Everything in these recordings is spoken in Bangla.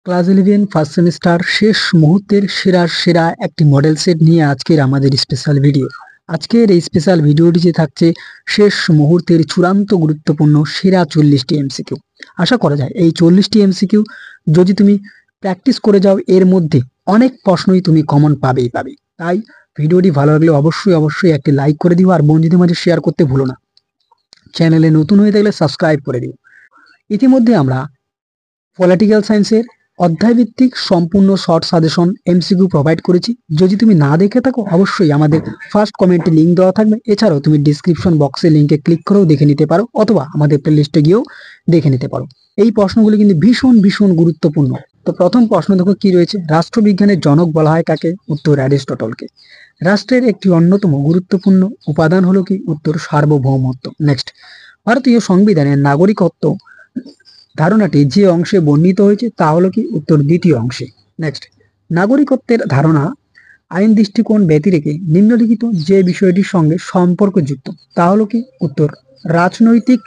ক্লাস 11 ফার্স্ট সেমিস্টার শেষ মুহূর্তের সেরা একটি মডেল সেট নিয়ে আজকের আমাদের স্পেশাল ভিডিও। আজকের এই স্পেশাল ভিডিওটিতে থাকছে শেষ মুহূর্তের চূড়ান্ত গুরুত্বপূর্ণ সেরা 40টি এমসিকিউ। আশা করা যায় এই 40টি এমসিকিউ যদি তুমি প্র্যাকটিস করে যাও এর মধ্যে অনেক প্রশ্নই তুমি কমন পাবেই পাবে। তাই ভিডিওটি ভালো লাগলে অবশ্যই একটি লাইক করে দিও আর বন্ধুদের মাঝে শেয়ার করতে ভুলো না। চ্যানেলে নতুন হয়ে থাকলে সাবস্ক্রাইব করে দিও। ইতিমধ্যে আমরা পলিটিক্যাল সায়েন্সের অধ্যায়ভিত্তিক সম্পূর্ণ শর্ট সাজেশন এমসিকিউ প্রোভাইড করেছি। যদি তুমি না দেখে থাকো অবশ্যই আমাদের ফার্স্ট কমেন্টে লিঙ্ক দেওয়া থাকবে। এছাড়াও তুমি ডিসক্রিপশন বক্সে লিঙ্কে ক্লিক করেও দেখে নিতে পারো অথবা আমাদের প্লেলিস্টে গিয়েও দেখে নিতে পারো। এই প্রশ্নগুলি কিন্তু ভীষণ গুরুত্বপূর্ণ। তো প্রথম প্রশ্ন দেখো কি রয়েছে, রাষ্ট্রবিজ্ঞানের জনক বলা হয় কাকে? উত্তর অ্যারিস্টটলকে। রাষ্ট্রের একটি অন্যতম গুরুত্বপূর্ণ উপাদান হলো কি? উত্তর সার্বভৌমত্ব। নেক্সট, ভারতীয় সংবিধানের নাগরিকত্ব ধারণাটি যে অংশে বর্ণিত হয়েছে তা হলো কি? উত্তর দ্বিতীয় অংশে। নেক্সট, নাগরিকত্বের ধারণা আইন দৃষ্টিকোণ ব্যতিরেকে নিম্নলিখিত যে বিষয়টির সঙ্গে সম্পর্কযুক্ত তা হলো কি? উত্তর রাজনৈতিক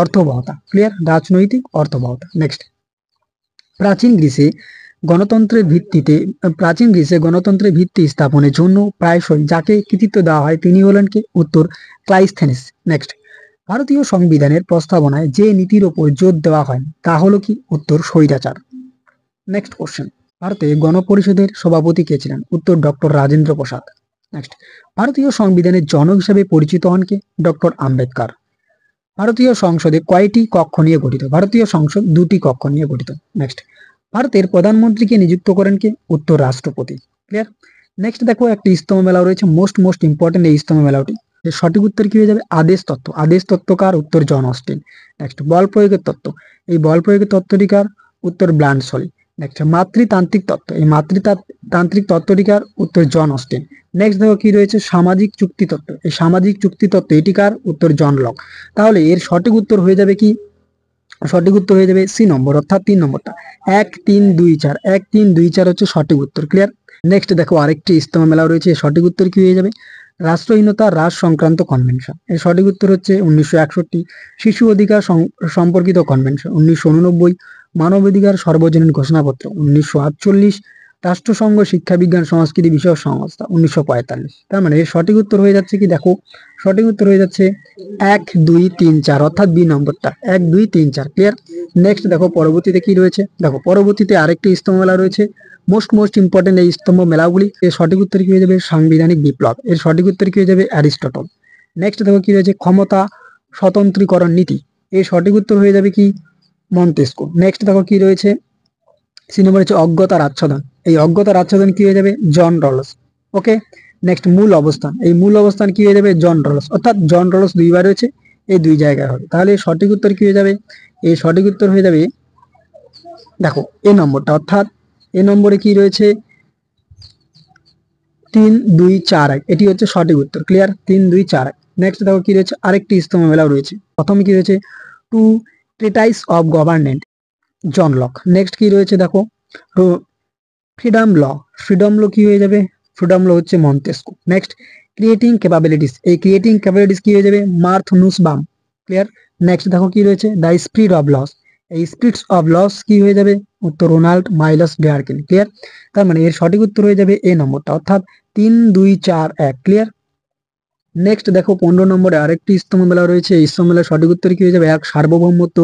অর্থবহতা। ক্লিয়ার? রাজনৈতিক অর্থবহতা। নেক্সট, প্রাচীন গ্রিসে গণতন্ত্রের ভিত্তি স্থাপনের জন্য প্রায়শই যাকে কৃতিত্ব দেওয়া হয় তিনি হলেন কি? উত্তর ক্লাইস্থেনিস। নেক্সট, ভারতীয় সংবিধানের প্রস্তাবনায় যে নীতির ওপর জোর দেওয়া হয় তা হলো কি? উত্তর স্বৈরাচার। নেক্সট কোশ্চেন, ভারতে গণপরিষদের সভাপতি কে ছিলেন? উত্তর ডক্টর রাজেন্দ্র প্রসাদ। নেক্সট, ভারতীয় সংবিধানের জনক হিসেবে পরিচিত হন কে? ডক্টর আম্বেদকর। ভারতীয় সংসদে কয়টি কক্ষ নিয়ে গঠিত? ভারতীয় সংসদ 2টি কক্ষ নিয়ে গঠিত। নেক্সট, ভারতের প্রধানমন্ত্রীকে নিযুক্ত করেন কে? উত্তর রাষ্ট্রপতি। ক্লিয়ার? নেক্সট দেখো একটি ইস্তমা মেলা রয়েছে, মোস্ট ইম্পর্টেন্ট এই ইস্তমা মেলাটি। সঠিক উত্তর কি হয়ে যাবে? আদেশ তত্ত্ব। আদেশ তত্ত্বকার? উত্তর জন অস্টিন। নেক্সট, বল প্রয়োগের তত্ত্ব। এই বল প্রয়োগের তত্ত্বটিকার? উত্তর ব্লান্ডসলি। নেক্সট, মাতৃতান্ত্রিক তত্ত্ব। এই মাতৃতান্ত্রিক তত্ত্বটিকার? উত্তর জন অস্টিন। নেক্সট দেখো কি রয়েছে, সামাজিক চুক্তি তত্ত্ব। এই সামাজিক চুক্তি তত্ত্ব এটিকার? উত্তর জন লক। তাহলে এর সঠিক উত্তর হয়ে যাবে কি? সঠিক উত্তর হয়ে যাবে সি নম্বর, অর্থাৎ 3 নম্বরটা। 1 3 2 4, 1 3 2 4 হচ্ছে সঠিক উত্তর। ক্লিয়ার? নেক্সট দেখো আরেকটি ইস্তমা মেলা রয়েছে, সঠিক উত্তর কি হয়ে যাবে? রাষ্ট্রহীনতা হ্রাস সংক্রান্ত কনভেনশন। এর সঠিক উত্তর হচ্ছে 1961। শিশু অধিকার সম্পর্কিত কনভেনশন 1989। মানবাধিকার সর্বজনীন ঘোষণাপত্র 1948। রাষ্ট্রসংঘ শিক্ষা বিজ্ঞান সংস্কৃতি বিষয়ক সংস্থা 1945। তার মানে এর সঠিক উত্তর হয়ে যাচ্ছে কি? দেখো সঠিক উত্তর হয়ে যাচ্ছে 1 2 3 4, অর্থাৎ বি নম্বরটা। 1 2 3 4। ক্লিয়ার? নেক্সট দেখো পরবর্তীতে কি রয়েছে, দেখো পরবর্তীতে আরেকটি স্তম্ভ মেলা রয়েছে, মোস্ট ইম্পর্টেন্ট এই স্তম্ভ মেলাগুলি। এর সঠিক উত্তর কি হয়ে যাবে? সাংবিধানিক বিপ্লব। এর সঠিক উত্তর কি হয়ে যাবে? অ্যারিস্টটল। নেক্সট দেখো কি রয়েছে, ক্ষমতা স্বতন্ত্রীকরণ নীতি। এর সঠিক উত্তর হয়ে যাবে কি? মন্তেস্কো। নেক্সট দেখো কি রয়েছে, সি নম্বর হচ্ছে অজ্ঞতার আচ্ছাদন। এই অজ্ঞতার আচ্ছাদন কি হয়ে যাবে? জন রলস। ওকে। নেক্সট, মূল অবস্থান। এই মূল অবস্থান কি হয়ে যাবে? জন রলস। অর্থাৎ জন রলস দুইবার রয়েছে, এই দুই জায়গায় হবে। তাহলে সঠিক উত্তর কি হয়ে যাবে? এই সঠিক উত্তর হয়ে যাবে দেখো এ নম্বরটা, অর্থাৎ এ নম্বরে কি রয়েছে? 3 2 4 1, এটি হচ্ছে সঠিক উত্তর। ক্লিয়ার? 3 2 4 1। নেক্সট দেখো কি রয়েছে, আরেকটি ইস্তমা মেলাও রয়েছে। প্রথমে কি রয়েছে? Two treatise of government, John Locke. Next কি রয়েছে দেখো, ফ্রিডম ল। ফ্রিডম ল কি হয়ে যাবে? ফ্রিডম ল হচ্ছে মন্তেস্কো। Next, creating capabilities. এই ক্রিয়েটিং ক্যাপাবিলিটিস কি হয়ে যাবে? মার্থ নুসবাম। ক্লিয়ার? নেক্সট দেখো কি রয়েছে, দ্য স্পিরিট অফ লস। এই স্পিরিটস অফ লস কি হয়ে যাবে? উত্তর রোনাল্ড মাইলাস ডেয়ারকিন। ক্লিয়ার? তার মানে এর সঠিক উত্তর হয়ে যাবে এ নম্বরটা, অর্থাৎ 3 2 4 1। ক্লিয়ার? নেক্সট দেখো 15 নম্বরে আরেকটি ইস্তমা মেলা রয়েছে। এই ইস্তমা মেলার সঠিক উত্তর কি হয়ে যাবে? 1 সার্বভৌমত্ব।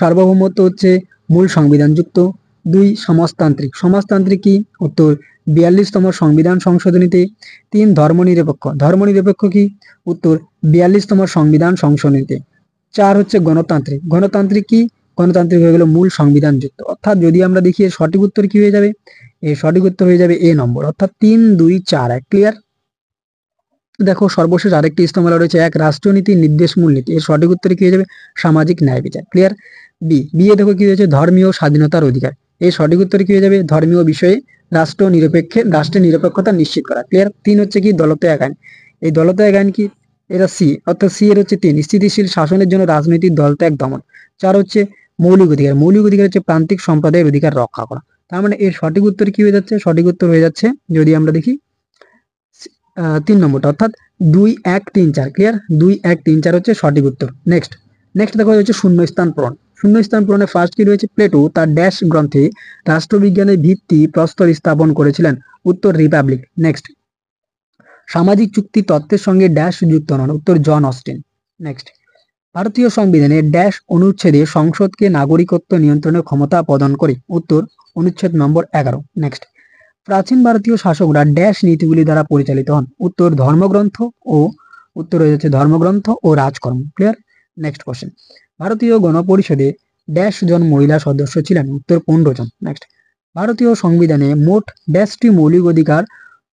সার্বভৌমত্ব হচ্ছে মূল সংবিধান যুক্ত। 2 সমাজতান্ত্রিক। সমাজতান্ত্রিক কি? উত্তর 42তম সংবিধান সংশোধনীতে। 3 ধর্মনিরপেক্ষ। ধর্মনিরপেক্ষ কি? উত্তর 42তম সংবিধান সংশোধনীতে। 4 হচ্ছে গণতান্ত্রিক। গণতান্ত্রিক কি? গণতান্ত্রিক হয়ে গেল মূল সংবিধান যুক্ত। অর্থাৎ যদি আমরা দেখি এর সঠিক উত্তর কি হয়ে যাবে? এর সঠিক উত্তর হয়ে যাবে এ নম্বর, অর্থাৎ 3 2 4 1। ক্লিয়ার? দেখো সর্বশেষ আরেকটি ইস্তমালা রয়েছে, 1 রাষ্ট্রনীতি নির্দেশ মূলনীতি। এর সঠিক উত্তর কি হয়ে যাবে? সামাজিক ন্যায় বিচার। ক্লিয়ার? বি এ দেখো কি হয়েছে, ধর্মীয় স্বাধীনতার অধিকার। এর সঠিক উত্তর কি হয়ে যাবে? ধর্মীয় বিষয়ে রাষ্ট্রের নিরপেক্ষতা নিশ্চিত করা। ক্লিয়ার? 3 হচ্ছে কি? দলত্যাগ আইন। এই দলত্যাগ আইন কি? এটা সি, অর্থাৎ সি এর হচ্ছে 3 স্থিতিশীল শাসনের জন্য রাজনৈতিক দলত্যাগ দমন। 4 হচ্ছে মৌলিক অধিকার। মৌলিক অধিকার হচ্ছে প্রান্তিক সম্প্রদায়ের অধিকার রক্ষা করা। তার মানে এর সঠিক উত্তর কি হয়ে যাচ্ছে? সঠিক উত্তর হয়ে যাচ্ছে, যদি আমরা দেখি 3 নম্বরটা, অর্থাৎ 2 1 3 4। ক্লিয়ার? 2 1 3 4 হচ্ছে সঠিক উত্তর। নেক্সট দেখো হচ্ছে শূন্যস্থান পূরণ। শূন্যস্থান পূরণে ফার্স্ট কি রয়েছে? প্লেটো তার ড্যাশ গ্রন্থে রাষ্ট্রবিজ্ঞানের ভিত্তি প্রস্তর স্থাপন করেছিলেন। উত্তর রিপাবলিক। নেক্সট, সামাজিক চুক্তি তত্ত্বের সঙ্গে ড্যাশ যুক্ত নন। উত্তর জন অস্টিন। নেক্সট, ভারতীয় সংবিধানে ড্যাশ অনুচ্ছেদে সংসদকে নাগরিকত্ব নিয়ন্ত্রণের ক্ষমতা প্রদান করে। উত্তর অনুচ্ছেদ নম্বর 11। নেক্সট, প্রাচীন ভারতীয় শাসকরা ড্যাশ নীতিগুলি দ্বারা পরিচালিত হন। উত্তর ধর্মগ্রন্থ ও উত্তর হয়ে যাচ্ছে ধর্মগ্রন্থ ও রাজকর্ম। ক্লিয়ার? নেক্সট কোশ্চেন, ভারতীয় গণপরিষদে ড্যাশ জন মহিলা সদস্য ছিলেন। উত্তর 15 জন। নেক্সট, ভারতীয় সংবিধানে মোট ড্যাশটি মৌলিক অধিকার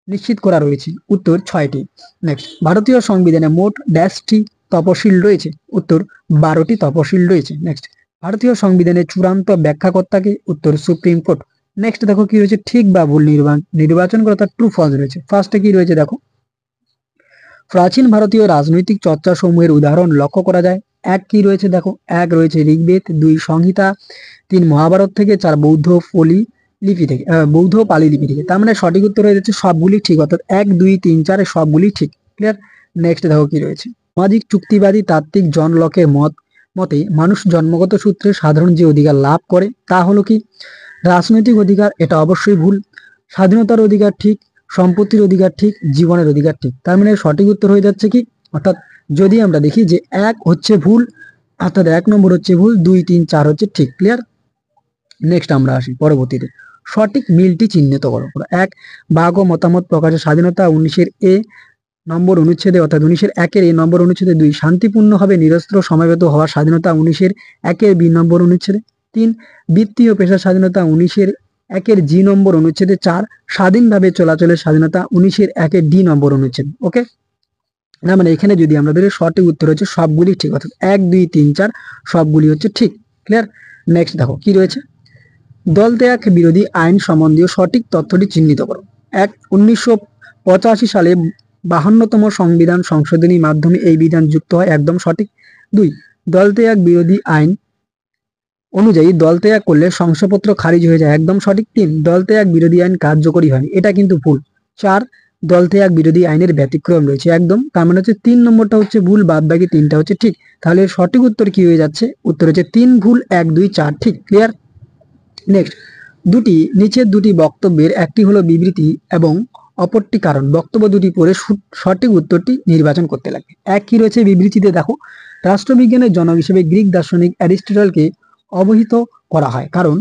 নিশ্চিত করা রয়েছে। উত্তর 6টি। নেক্সট, ভারতীয় সংবিধানে মোট ড্যাশটি তপশিল রয়েছে। উত্তর 12টি তপশিল রয়েছে। নেক্সট, ভারতীয় সংবিধানের চূড়ান্ত ব্যাখ্যাকর্তাকে। উত্তর সুপ্রিম কোর্ট। নেক্সট দেখো কি রয়েছে, ঠিক বা ভুল নির্বাচন করা, তার ট্রু ফলস রয়েছে। ফার্স্টে কি রয়েছে দেখো, প্রাচীন ভারতীয় রাজনৈতিক চর্চা সমূহের উদাহরণ লক্ষ্য করা যায়। এক কি রয়েছে দেখো, এক রয়েছে ঋগ্বেদ, 2 সংহিতা, 3 মহাভারত থেকে, 4 বৌদ্ধ পালি লিপি থেকে। তার মানে সঠিক উত্তর হয়ে যাচ্ছে সবগুলি ঠিক, অর্থাৎ 1, 2, 3, 4 সবগুলি ঠিক। ক্লিয়ার? নেক্সট দেখো কি রয়েছে, সামাজিক চুক্তিবাদী তাত্ত্বিক জন লকের মতে মানুষ জন্মগত সূত্রে সাধারণ যে অধিকার লাভ করে তা হলো কি? রাজনৈতিক অধিকার। এটা অবশ্যই ভুল। স্বাধীনতার অধিকার ঠিক, সম্পত্তির অধিকার ঠিক, জীবনের অধিকার ঠিক। তার মানে সঠিক উত্তর হয়ে যাচ্ছে কি, অর্থাৎ যদি আমরা দেখি যে 1 হচ্ছে ভুল, অর্থাৎ 1 নম্বর হচ্ছে ভুল, 2, 3, 4 হচ্ছে ঠিক। ক্লিয়ার? নেক্সট আমরা আসি পরবর্তীতে, সঠিক মিলটি চিহ্নিত করো। 1, বাক ও মতামত প্রকাশের স্বাধীনতা 19-এর এ নম্বর অনুচ্ছেদে, অর্থাৎ 19-এর 1-এর এ নম্বর অনুচ্ছেদে। 2, শান্তিপূর্ণভাবে নিরস্ত্র সমাবেত হওয়ার স্বাধীনতা 19-এর 1-এর বি নম্বর অনুচ্ছেদে। 3, বৃত্তি ও পেশার স্বাধীনতা 19-এর 1-এর জি নম্বর অনুচ্ছেদে। 4, স্বাধীনভাবে চলাচলের স্বাধীনতা 19-এর 1-এর ডি নম্বর অনুচ্ছেদ। ওকে, না মানে এখানে যদি আমরা ধরি সঠিক উত্তর হচ্ছে সবগুলি ঠিক, অর্থাৎ 1, 2, 3, 4 সবগুলি হচ্ছে ঠিক। ক্লিয়ার? নেক্সট দেখো কি রয়েছে, দল ত্যাগ বিরোধী আইন সম্বন্ধীয় সঠিক তথ্যটি চিহ্নিত করো। 1, 1985 সালে 52তম সংবিধান সংশোধনীর মাধ্যমে এই বিধান যুক্ত হয়। একদম সঠিক। 2, দল ত্যাগ বিরোধী আইন অনুযায়ী দল ত্যাগ করলে শংসাপত্র খারিজ হয়ে যায়। একদম সঠিক। 3, দল ত্যাগ বিরোধী আইন কার্যকরী হয়নি। এটা কিন্তু ভুল। 4, দল ত্যাগ বিরোধী আইনের ব্যতিক্রম রয়েছে। একদম, তার মানে হচ্ছে 3 নম্বরটা হচ্ছে ভুল, বাদ বাকি 3টা হচ্ছে ঠিক। তাহলে এর সঠিক উত্তর কি হয়ে যাচ্ছে? উত্তর হচ্ছে 3 ভুল, 1, 2, 4 ঠিক। ক্লিয়ার? নেক্সট, নিচের দুটি বক্তব্যের একটি হলো বিবৃতি এবং অপরটি কারণ। বক্তব্য দুটি পড়ে সঠিক উত্তরটি নির্বাচন করতে লাগে। 1 কি রয়েছে বিবৃতিতে দেখো, রাষ্ট্রবিজ্ঞানের জনক হিসেবে গ্রিক দার্শনিক অ্যারিস্টটলকে অবহিত করা হয়, কারণ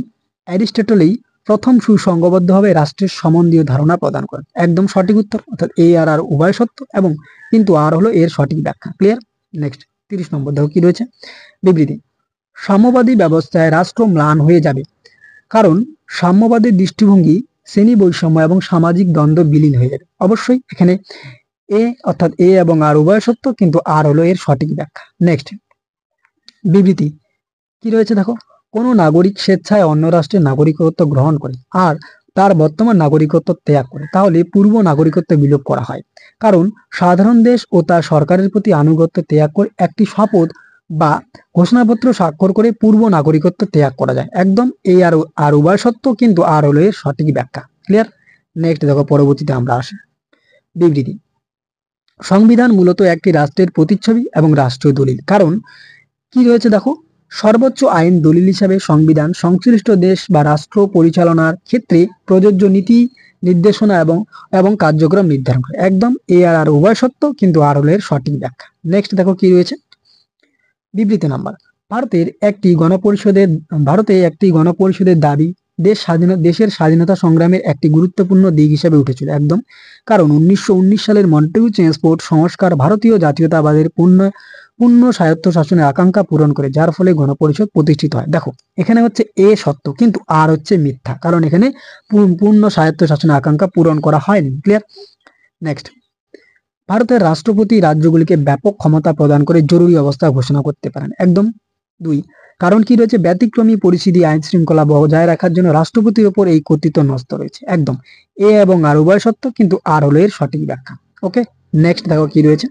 অ্যারিস্টটলই প্রথম সুসংঘবদ্ধভাবে রাষ্ট্রের সম্বন্ধীয় ধারণা প্রদান করেন। একদম সঠিক উত্তর, অর্থাৎ এ আর আর উভয় সত্য, এবং কিন্তু আর হলো এর সঠিক ব্যাখ্যা। ক্লিয়ার? নেক্সট 30 নম্বর দেখো কি রয়েছে, বিবৃতি, সাম্যবাদী ব্যবস্থায় রাষ্ট্র ম্লান হয়ে যাবে, কারণ সাম্যবাদের দৃষ্টিভঙ্গি শ্রেণী বৈষম্য এবং সামাজিক দ্বন্দ্ব বিলীন হয়ে যাবে। অবশ্যই এখানে এ অর্থাৎ এ এবং আর উভয় সত্য, কিন্তু আর হলো এর সঠিক ব্যাখ্যা। নেক্সট, বিবৃতি কি রয়েছে দেখো, কোন নাগরিক স্বেচ্ছায় অন্য রাষ্ট্রের নাগরিকত্ব গ্রহণ করে আর তার বর্তমান নাগরিকত্ব ত্যাগ করে, তাহলে পূর্ব নাগরিকত্ব বিলোপ করা হয়, কারণ সাধারণ দেশ ও তার সরকারের প্রতি আনুগত্য ত্যাগ করে একটি শপথ বা ঘোষণাপত্র স্বাক্ষর করে পূর্ব নাগরিকত্ব ত্যাগ করা যায়। একদম এ আর উভয় সত্য, কিন্তু আর হলো এর সঠিক ব্যাখ্যা। ক্লিয়ার? নেক্সট দেখো পরবর্তীতে আমরা আসি, বিবৃতি, সংবিধান মূলত একটি রাষ্ট্রের প্রতিচ্ছবি এবং রাষ্ট্রীয় দলিল। কারণ কি রয়েছে দেখো, সর্বোচ্চ আইন দলিল হিসাবে সংবিধান সংশ্লিষ্ট দেশ বা রাষ্ট্র পরিচালনার ক্ষেত্রে প্রযোজ্য নীতি নির্দেশনা এবং কার্যক্রম নির্ধারণ করে। একদম এ আর উভয় সত্য, কিন্তু আর হলো এর সঠিক ব্যাখ্যা। নেক্সট দেখো কি রয়েছে, বিবৃতি নাম্বার, ভারতে একটি গণপরিষদের দাবি দেশের স্বাধীনতা সংগ্রামের একটি গুরুত্বপূর্ণ দিক হিসেবে উঠেছিল। একদম, কারণ 1919 সালের মন্টেগু চেমস্ফোর্ড সংস্কার ভারতীয় জাতীয়তাবাদের পূর্ণ স্বায়ত্ত শাসনের আকাঙ্ক্ষা পূরণ করে, যার ফলে গণপরিষদ প্রতিষ্ঠিত হয়। দেখো এখানে হচ্ছে এ সত্য, কিন্তু আর হচ্ছে মিথ্যা, কারণ এখানে পূর্ণ স্বায়ত্ত শাসনের আকাঙ্ক্ষা পূরণ করা হয়নি। ক্লিয়ার? নেক্সট, ভারতের রাষ্ট্রপতি রাজ্যগুলিকে ব্যাপক ক্ষমতা প্রদান করে জরুরি অবস্থা ঘোষণা করতে পারেন। একদম। 2, কারণ কি রয়েছে, ব্যতিক্রমী পরিস্থিতি আইন শৃঙ্খলা বজায় রাখার জন্য রাষ্ট্রপতির উপর এই কর্তৃত্ব ন্যস্ত রয়েছে। একদম এ এবং আর উভয় সত্য, কিন্তু আর হলো এর সঠিক ব্যাখ্যা। ওকে, নেক্সট দেখো কি রয়েছে,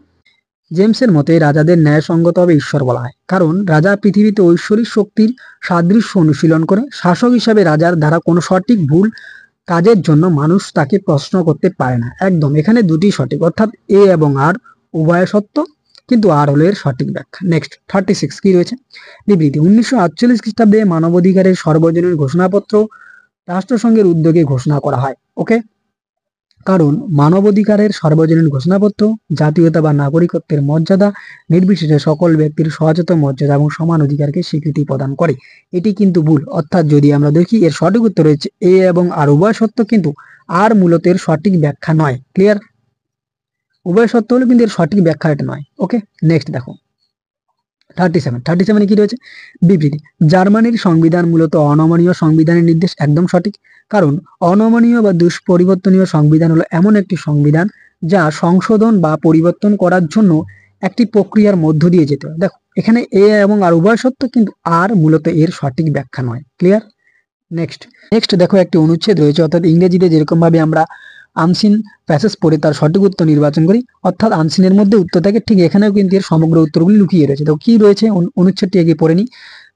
জেমসের মতে রাজাদের ন্যায়সঙ্গতভাবে ঈশ্বর বলা হয়, কারণ রাজা পৃথিবীতে ঐশ্বরিক শক্তির সাদৃশ্য অনুশীলন করে। শাসক হিসাবে রাজার দ্বারা কোনো সঠিক ভুল কাজের জন্য মানুষ তাকে প্রশ্ন করতে পারে না। একদম, এখানে দুটি সঠিক, অর্থাৎ এ এবং আর উভয় সত্য, কিন্তু আর হলো এর সঠিক ব্যাখ্যা। নেক্সট 36 কি রয়েছে? বিবৃতি 1948 খ্রিস্টাব্দে মানবাধিকারের সর্বজনীন ঘোষণাপত্র রাষ্ট্রসংঘের উদ্যোগে ঘোষণা করা হয়। ওকে, কারণ মানবাধিকারের সর্বজনীন ঘোষণাপত্র জাতীয়তা বা নাগরিকত্বের মর্যাদা নির্বিশেষে সকল ব্যক্তির সচেতন মর্যাদা এবং সমান অধিকারকে স্বীকৃতি প্রদান করে। এটি কিন্তু ভুল, অর্থাৎ যদি আমরা দেখি এর সঠিক উত্তর রয়েছে এ এবং আর উভয় সত্য, কিন্তু আর মূলত এর সঠিক ব্যাখ্যা নয়। ক্লিয়ার? উভয় সত্য হলো কিন্তু এর সঠিক ব্যাখ্যা এটা নয়। ওকে, নেক্সট দেখো 37 কি রয়েছে? বিবৃতি জার্মানির সংবিধান মূলত অনমনীয় সংবিধানের নির্দেশ। একদম সঠিক, কারণ অনমনীয় বা দুষ্পরিবর্তনীয় সংবিধান হলো এমন একটি সংবিধান যা সংশোধন বা পরিবর্তন করার জন্য একটি প্রক্রিয়ার মধ্য দিয়ে যেতে হয়। দেখো এখানে এ এবং আর উভয় সত্য, কিন্তু আর মূলত এর সঠিক ব্যাখ্যা নয়। ক্লিয়ার? নেক্সট দেখো একটি অনুচ্ছেদ রয়েছে, অর্থাৎ ইংরেজিতে যেরকম ভাবে আমরা আনসিন প্যাসেজ পড়ে তার সঠিক উত্তর নির্বাচন করি, অর্থাৎ আনসিনের মধ্যে উত্তর থাকে, ঠিক এখানেও কিন্তু এর সমগ্র উত্তরগুলি লুকিয়ে রয়েছে। তো কি রয়েছে অনুচ্ছেদটি আগে পড়ে নি।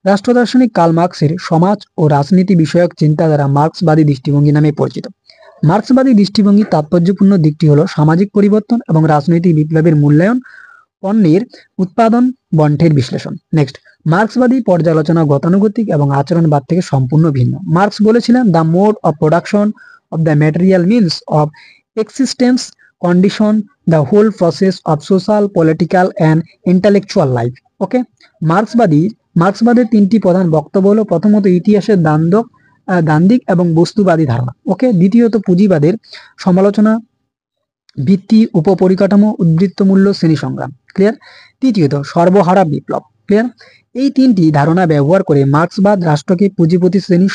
রাষ্ট্র দার্শনিক কার্ল মার্কসের সমাজ ও রাজনীতি বিষয়ক চিন্তাধারা মার্ক্সবাদী দৃষ্টিভঙ্গি নামে পরিচিত। মার্ক্সবাদী দৃষ্টিভঙ্গির তাৎপর্যপূর্ণ দিকটি হলো সামাজিক পরিবর্তন এবং রাজনৈতিক বিপ্লবের মূল্যায়ন, পণ্যের উৎপাদন বন্টের বিশ্লেষণ। নেক্সট, মার্ক্সবাদী পর্যালোচনা গতানুগতিক এবং আচরণবাদ থেকে সম্পূর্ণ ভিন্ন। মার্ক্স বলেছিলেন the mode of production of the material means of existence condition the whole process of social, political and intellectual life. ওকে, মার্ক্সবাদের তিনটি প্রধান বক্তব্য হলো, প্রথমত ইতিহাসের দ্বান্দ্বিক এবং বস্তুবাদী ধারণা। ওকে, দ্বিতীয়ত পুঁজিবাদের সমালোচনা, ভিত্তি, উপপরিকাঠামো, উদ্বৃত্ত মূল্য, শ্রেণী সংগ্রাম। ক্লিয়ার? তৃতীয়ত সর্বহারা বিপ্লব। ক্লিয়ার? এই তিনটি ধারণা ব্যবহার করে মার্ক্সবাদ রাষ্ট্রকে পুঁজিপতি শ্রেণী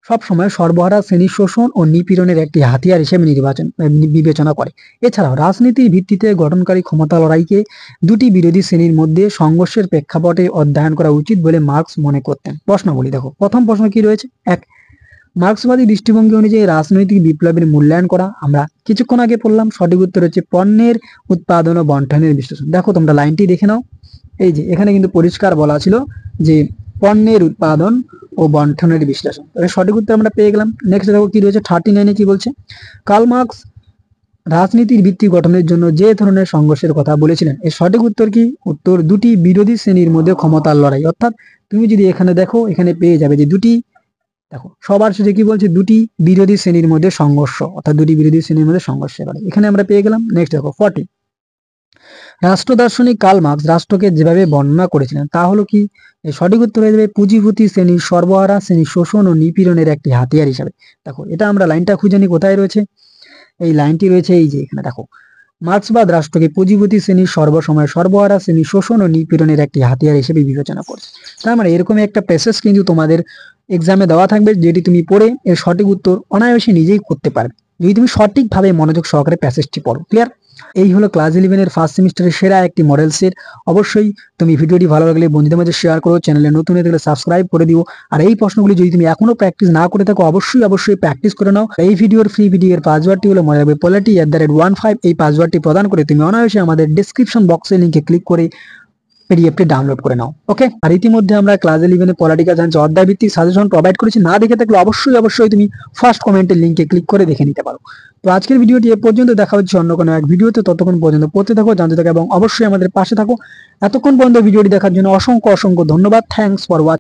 সবসময় সর্বহারা শ্রেণী শোষণ ও নিপীড়নের একটি হাতিয়ার হিসেবে বিবেচনা করে। এছাড়াও রাজনীতির ভিত্তিতে গঠনকারী ক্ষমতা লড়াইকে দুটি বিরোধী শ্রেণীর মধ্যে সংঘর্ষের প্রেক্ষাপটে অধ্যয়ন করা উচিত বলে মার্ক্স মনে করতেন। প্রশ্নগুলি দেখো, প্রথম প্রশ্ন কি রয়েছে? এক, মার্ক্সবাদী দৃষ্টিভঙ্গি অনুযায়ী রাজনৈতিক বিপ্লবের মূল্যায়ন করা। আমরা কিছুক্ষণ আগে পড়লাম, সঠিক উত্তর হচ্ছে পণ্যের উৎপাদন ও বন্টনের বিশ্লেষণ। দেখো তোমরা লাইনটি দেখে নাও, এই যে এখানে কিন্তু পরিষ্কার বলা ছিল যে পণ্যের উৎপাদন ও বন্টনের বিশ্লেষণ। সঠিক উত্তর আমরা পেয়ে গেলাম। নেক্সট দেখো কি রয়েছে 39 কি বলছে? কার্ল মার্ক্স রাজনীতির ভিত্তি গঠনের জন্য যে ধরনের সংঘর্ষের কথা বলেছিলেন, এর সঠিক উত্তর কি? উত্তর দুটি বিরোধী শ্রেণীর মধ্যে ক্ষমতার লড়াই। অর্থাৎ তুমি যদি এখানে দেখো, এখানে পেয়ে যাবে যে দুটি, দেখো সবার শেষে কি বলছে? দুটি বিরোধী শ্রেণীর মধ্যে সংঘর্ষ, অর্থাৎ দুটি বিরোধী শ্রেণীর মধ্যে সংঘর্ষের লড়াই, এখানে আমরা পেয়ে গেলাম। নেক্সট দেখো 40, রাষ্ট্র দার্শনিক কার্ল মার্ক্স রাষ্ট্রকে যেভাবে বর্ণনা করেছিলেন তা হলো কি? এই সঠিক উত্তর হয়ে যাবে পুঁজিপতি শ্রেণীর সর্বহারা শ্রেণী শোষণ ও নিপীড়নের একটি হাতিয়ার হিসাবে। দেখো এটা আমরা লাইনটা খুঁজে নিই, কোথায় রয়েছে? এই লাইনটি রয়েছে এই যে এখানে। দেখো মার্ক্সবাদ রাষ্ট্রকে পুঁজিপতি শ্রেণীর সর্বসময় সর্বহারা শ্রেণী শোষণ ও নিপীড়নের একটি হাতিয়ার হিসেবে বিবেচনা করছে। তার মানে এরকমই একটা প্যাসেজ কিন্তু তোমাদের এক্সামে দেওয়া থাকবে, যেটি তুমি পড়ে এর সঠিক উত্তর অনায়াসে নিজেই করতে পারবে যদি তুমি সঠিকভাবে মনোযোগ সহকারে প্যাসেজটি পড়ো। ক্লিয়ার? এই হলো ক্লাস 11 ফার্স্ট সেমিস্টারের সেরা একটি মডেল সেট। অবশ্যই তুমি ভিডিওটি ভালো লাগলে বন্ধুদের মধ্যে শেয়ার করো, চ্যানেলে নতুন হয়ে থাকলে সাবস্ক্রাইব করে দিও। আর এই প্রশ্নগুলি যদি তুমি এখনো প্র্যাকটিস না করে থাকো, অবশ্যই প্র্যাকটিস করে নাও। এই ভিডিওর ফ্রি ভিডিওর পাসওয়ার্ডটি হলো মনে রাখবে polity@15। এই পাসওয়ার্ডটি প্রদান করে তুমি অনায়াসে আমাদের ডেসক্রিপশন বক্সের লিংকে ক্লিক করে পিডিএফটি ডাউনলোড করে নাও। ওকে, আর ইতিমধ্যে আমরা ক্লাস 11 পলিটিক্যাল সায়েন্স অধ্যায় ভিত্তিক সাজেশন প্রোভাইড করেছি, না দেখে থাকলে অবশ্যই তুমি ফার্স্ট কমেন্টের লিংকে ক্লিক করে দেখে নিতে পারো। তো আজকের ভিডিওটি এ পর্যন্ত, দেখা হচ্ছে অন্য কোনো এক ভিডিওতে। ততক্ষণ পর্যন্ত পড়তে থাকো, জানতে থাকো এবং অবশ্যই আমাদের পাশে থাকো। এতক্ষণ পর্যন্ত ভিডিওটি দেখার জন্য অসংখ্য ধন্যবাদ। Thanks for watching.